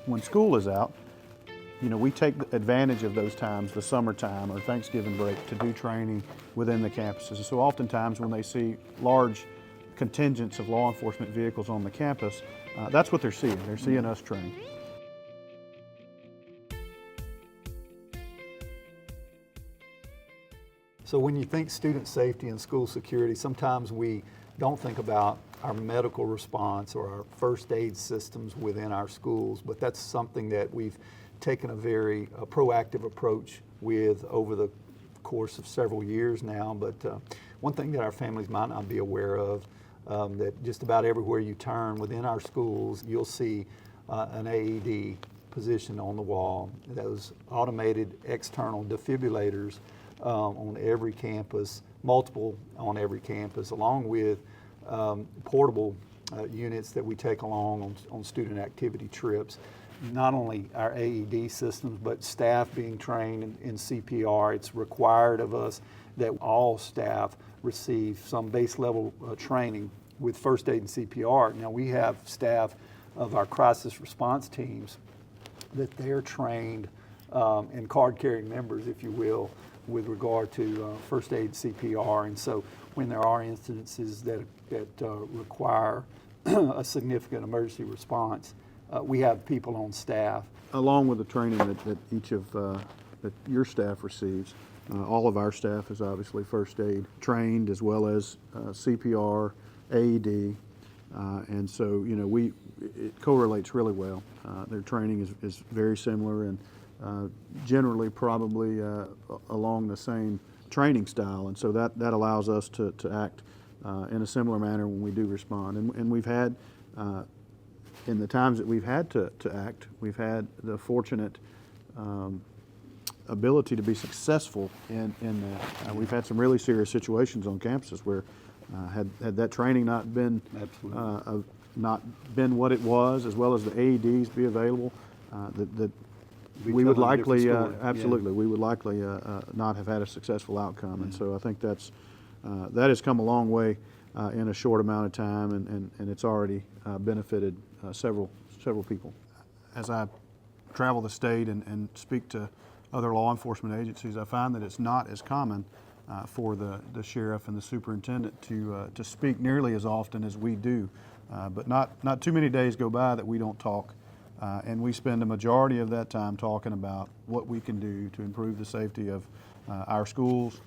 when school is out, we take advantage of those times, the summertime or Thanksgiving break, to do training within the campuses. So oftentimes when they see large contingents of law enforcement vehicles on the campus, that's what they're seeing. They're seeing us train. So when you think student safety and school security, sometimes we don't think about our medical response or our first aid systems within our schools, but that's something that we've taken a very proactive approach with over the course of several years now. But one thing that our families might not be aware of, that just about everywhere you turn within our schools, you'll see an AED positioned on the wall. Those automated external defibrillators on every campus, multiple on every campus, along with portable units that we take along on student activity trips. Not only our AED systems, but staff being trained in CPR. It's required of us that all staff receive some base level training with first aid and CPR. Now we have staff of our crisis response teams that they're trained and card carrying members, if you will, with regard to first aid CPR. And so when there are incidences that require a significant emergency response, we have people on staff. Along with the training that each of that your staff receives, all of our staff is obviously first aid trained, as well as CPR, AED, and so it correlates really well. Their training is very similar and generally probably along the same training style, and so that allows us to act in a similar manner when we do respond. And we've had in the times that we've had to act, we've had the fortunate ability to be successful in that. We've had some really serious situations on campuses where had that training not been what it was, as well as the AEDs be available, that we would likely absolutely we would likely not have had a successful outcome. And so I think that has come a long way in a short amount of time, and it's already benefited several people. As I travel the state and speak to other law enforcement agencies, I find that it's not as common for the sheriff and the superintendent to speak nearly as often as we do. But not too many days go by that we don't talk, and we spend a majority of that time talking about what we can do to improve the safety of our schools,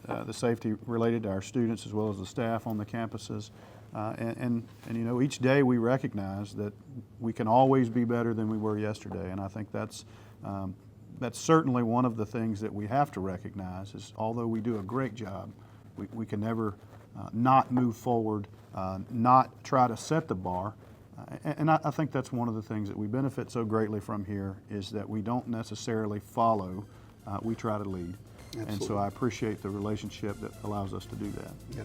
the safety related to our students as well as the staff on the campuses. And each day we recognize that we can always be better than we were yesterday, and I think that's certainly one of the things that we have to recognize is, although we do a great job, we can never not move forward, not try to set the bar. And I think that's one of the things that we benefit so greatly from here, is that we don't necessarily follow, we try to lead. Absolutely. And so I appreciate the relationship that allows us to do that. Yeah.